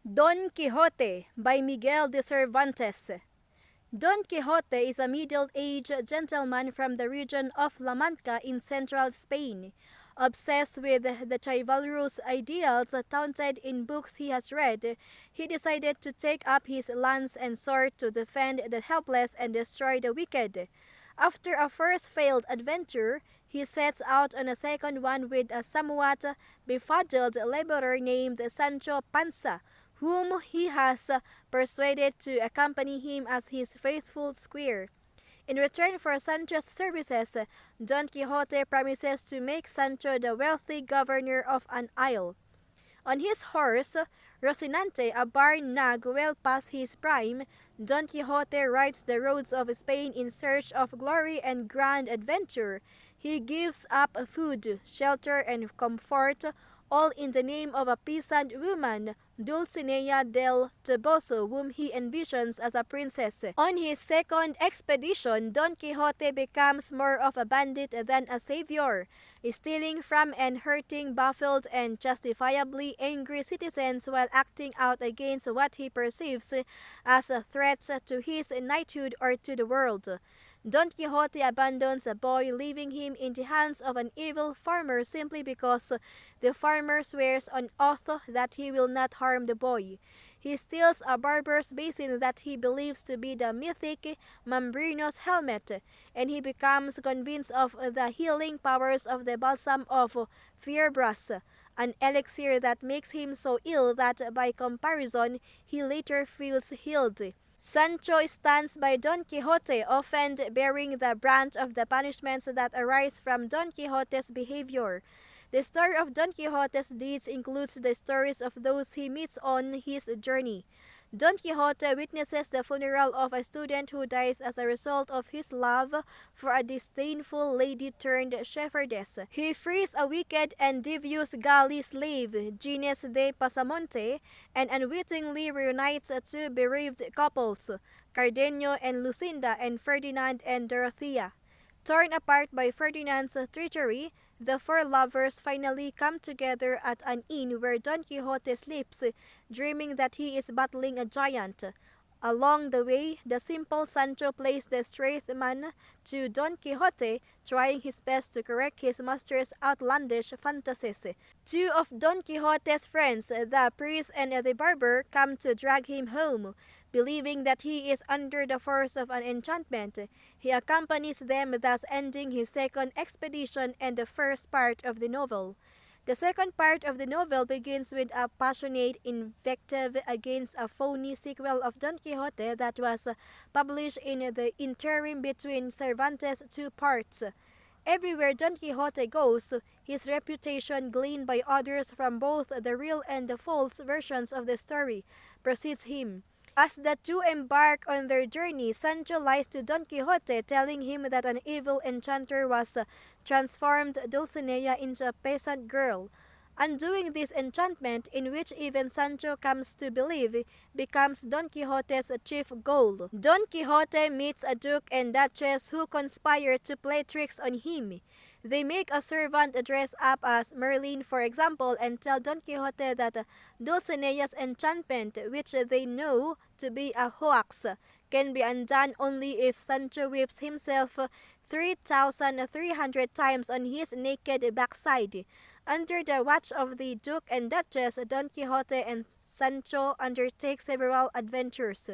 Don Quixote by Miguel de Cervantes. Don Quixote is a middle-aged gentleman from the region of La Mancha in central Spain. Obsessed with the chivalrous ideals taunted in books he has read, he decided to take up his lance and sword to defend the helpless and destroy the wicked. After a first failed adventure, he sets out on a second one with a somewhat befuddled laborer named Sancho Panza, whom he has persuaded to accompany him as his faithful squire. In return for Sancho's services, Don Quixote promises to make Sancho the wealthy governor of an isle. On his horse, Rocinante, a barn nag well past his prime, Don Quixote rides the roads of Spain in search of glory and grand adventure. He gives up food, shelter, and comfort, all in the name of a peasant woman, Dulcinea del Toboso, whom he envisions as a princess. On his second expedition, Don Quixote becomes more of a bandit than a savior, stealing from and hurting baffled and justifiably angry citizens while acting out against what he perceives as threats to his knighthood or to the world. Don Quixote abandons a boy, leaving him in the hands of an evil farmer simply because the farmer swears on oath that he will not harm the boy. He steals a barber's basin that he believes to be the mythic Mambrino's helmet, and he becomes convinced of the healing powers of the balsam of Fierbras, an elixir that makes him so ill that by comparison he later feels healed. Sancho stands by Don Quixote, often bearing the brunt of the punishments that arise from Don Quixote's behavior. The story of Don Quixote's deeds includes the stories of those he meets on his journey. Don Quixote witnesses the funeral of a student who dies as a result of his love for a disdainful lady turned shepherdess. He frees a wicked and devious galley slave, Gines de Pasamonte, and unwittingly reunites two bereaved couples, Cardenio and Lucinda, and Ferdinand and Dorothea. Torn apart by Ferdinand's treachery, the four lovers finally come together at an inn where Don Quixote sleeps, dreaming that he is battling a giant. Along the way, the simple Sancho plays the straight man to Don Quixote, trying his best to correct his master's outlandish fantasies. Two of Don Quixote's friends, the priest and the barber, come to drag him home. Believing that he is under the force of an enchantment, he accompanies them, thus ending his second expedition and the first part of the novel. The second part of the novel begins with a passionate invective against a phony sequel of Don Quixote that was published in the interim between Cervantes' two parts. Everywhere Don Quixote goes, his reputation, gleaned by others from both the real and the false versions of the story, precedes him. As the two embark on their journey, Sancho lies to Don Quixote, telling him that an evil enchanter was transformed Dulcinea into a peasant girl. Undoing this enchantment, in which even Sancho comes to believe, becomes Don Quixote's chief goal. Don Quixote meets a duke and duchess who conspire to play tricks on him. They make a servant dress up as Merlin, for example, and tell Don Quixote that Dulcinea's enchantment, which they know to be a hoax, can be undone only if Sancho whips himself 3,300 times on his naked backside. Under the watch of the Duke and Duchess, Don Quixote and Sancho undertake several adventures.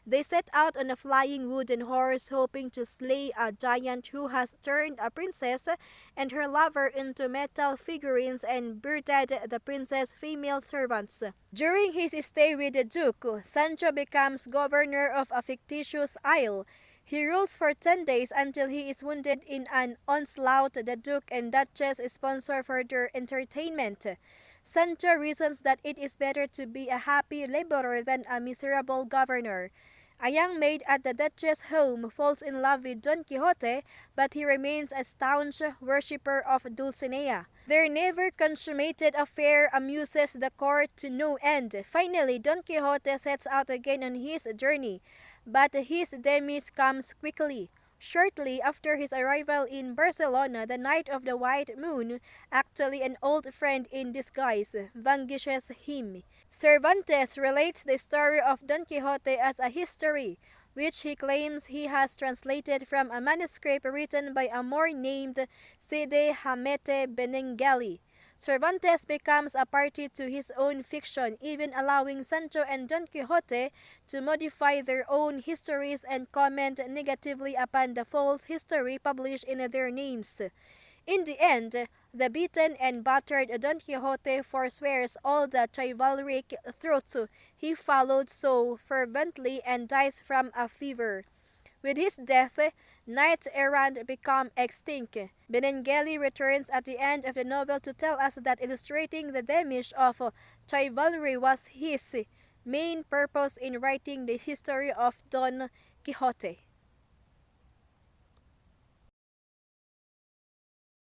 They set out on a flying wooden horse, hoping to slay a giant who has turned a princess and her lover into metal figurines and bearded the princess' female servants. During his stay with the Duke, Sancho becomes governor of a fictitious isle. He rules for 10 days until he is wounded in an onslaught the Duke and Duchess sponsor for their entertainment. Sancho reasons that it is better to be a happy laborer than a miserable governor. A young maid at the Duchess' home falls in love with Don Quixote, but he remains a staunch worshipper of Dulcinea. Their never consummated affair amuses the court to no end. Finally, Don Quixote sets out again on his journey, but his demise comes quickly. Shortly after his arrival in Barcelona, the Knight of the White Moon, actually an old friend in disguise, vanquishes him. Cervantes relates the story of Don Quixote as a history, which he claims he has translated from a manuscript written by a Moor named Cide Hamete Benengeli. Cervantes becomes a party to his own fiction, even allowing Sancho and Don Quixote to modify their own histories and comment negatively upon the false history published in their names. In the end, the beaten and battered Don Quixote forswears all the chivalric truths he followed so fervently and dies from a fever. With his death, knights errant become extinct. Benengeli returns at the end of the novel to tell us that illustrating the demise of chivalry was his main purpose in writing the history of Don Quixote.